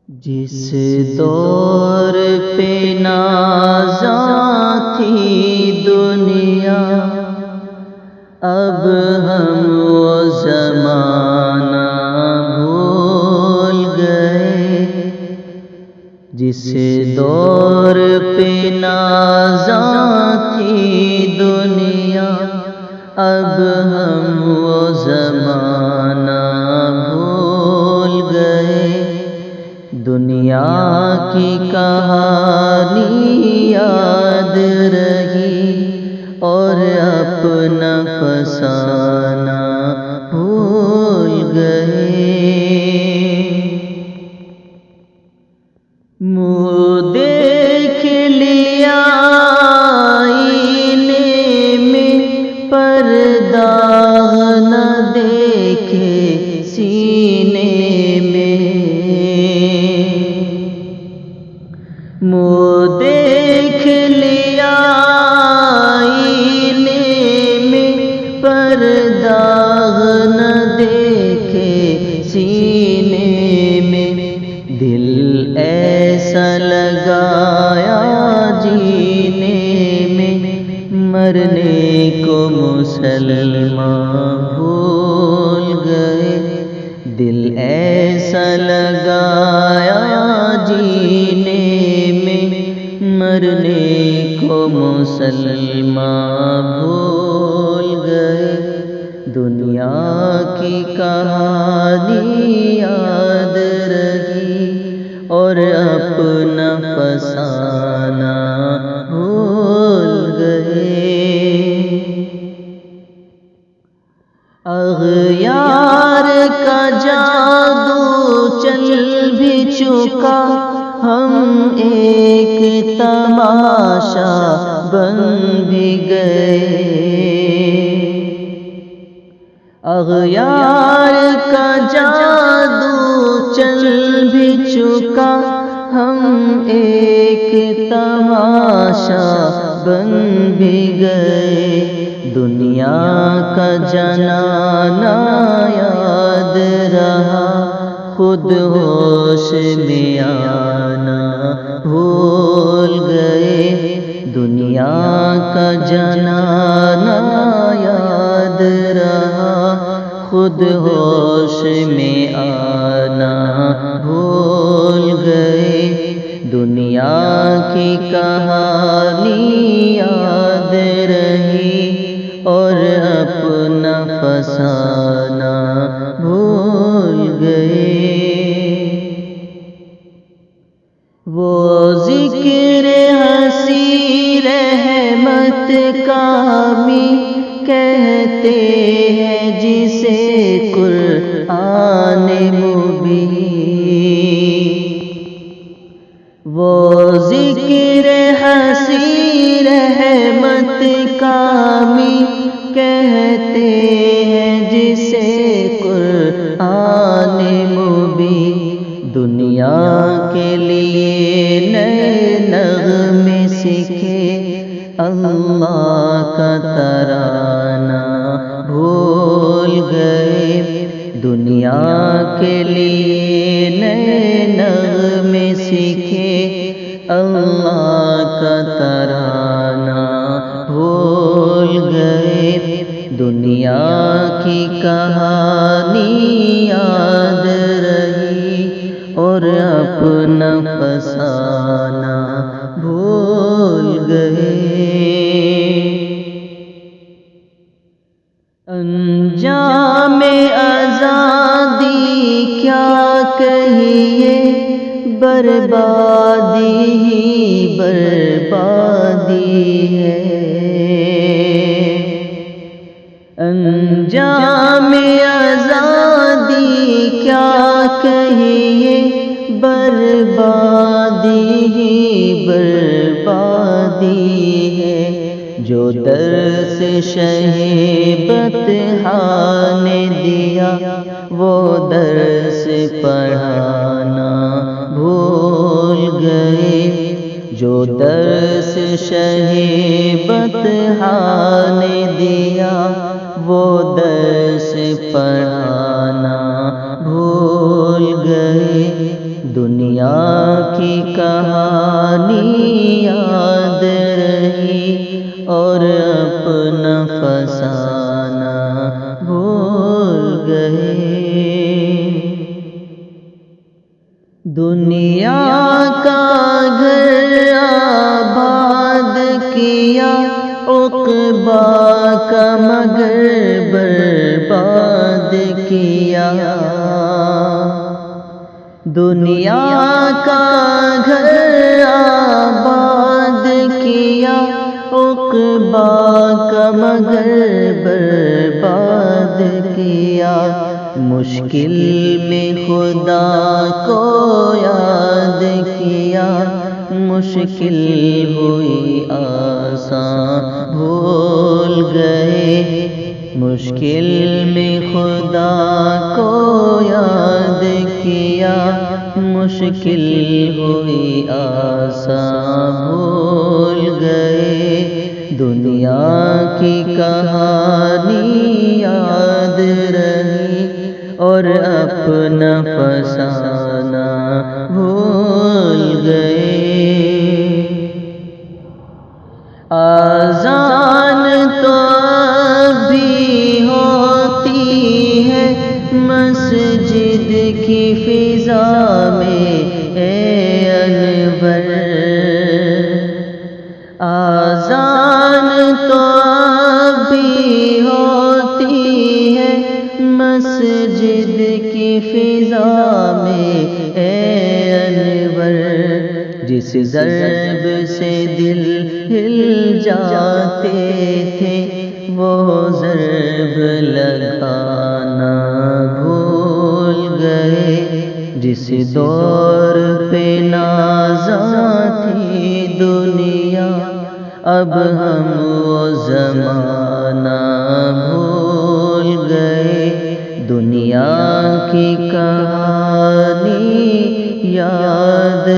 جس دور پہ نازاں تھی دنیا، اب ہم وہ زمانہ بھول گئے۔ جس دور پہ نازاں تھی دنیا، اب ہم وہ زمانہ بھول گئے۔ دنیا کی کہانی یاد رہی اور اپنا فسانہ بھول گئے۔ منہ دیکھ لیا آئینے میں، پر داغ نہ دیکھے سینے میں۔ منہ دیکھ لیا آئینے میں، پر داغ نہ دیکھے سینے میں۔ دل ایسا لگایا جینے میں، مرنے کو مسلمان بھول گئے۔ دل ایسا لگایا جینے میں، مرنے کو مسلمان بھول گئے۔ دنیا کی کہانی یاد رہی اور اپنا فسانہ بھول گئے۔ اغیار کا جادو چل بھی چکا، ہم ایک تماشا بن بھی گئے۔ اغیار کا جادو چل بھی چکا، ہم ایک تماشا بن بھی گئے۔ دنیا کا جنانا یاد رہا، خود ہوش میں آنا بھول گئے۔ دنیا کا جنانا یاد رہا، خود ہوش میں آنا بھول گئے۔ دنیا کی کہانی یاد رہی اور اپنا فسانہ بھول گئے۔ وہ ذکر ہنسی رحمت کامی کہتے ہیں جسے قرآن مبین۔ وہ ذکر ہنسی رحمت کامی کہتے ہیں جسے قرآن مبین۔ دنیا کے لیے نئے نغمے سیکھے، اللہ کا ترانہ بھول گئے۔ دنیا کے لیے نئے نغمے سیکھے، اللہ کا ترانہ بھول گئے۔ دنیا کی کہانی یاد رہی اور اپنا فسانہ بھول گئے۔ انجام آزادی کیا کہیے، بربادی ہی بربادی ہے۔ انجام آزادی کیا کہیے، بربادی ہی بربادی ہے۔ جو درس شہیبت نے دیا، وہ درس پڑھانا بھول گئے۔ جو درس شہیبت نے دیا، وہ درس پڑھانا بھول گئے۔ دنیا کی کہانی یاد رہی اور اپنا فسانہ بھول گئے۔ دنیا کا گھر آباد کیا عقبہ کا مگر برباد کیا۔ دنیا کا گھر آباد کیا عقبہ کا مگر برباد کیا۔ مشکل میں خدا کو یاد کیا، مشکل ہوئی آسان بھول گئے۔ مشکل میں خدا کو یاد کیا، مشکل ہوئی آسان بھول گئے۔ دنیا کی کہانی یاد رہی اور اپنا فسانہ بھول گئے۔ آذان تو اب بھی ہوتی ہے مسجد کی فضا میں اے انور۔ آذان تو اب بھی ہوتی ہے مسجد کی فضا میں اے انور۔ جس ضرب سے دل ہل جاتے تھے وہ ضرب لگانا بھول گئے۔ جس دور پہ نازاں تھی دنیا اب ہم وہ زمانہ بھول گئے۔ دنیا کی کہانی یاد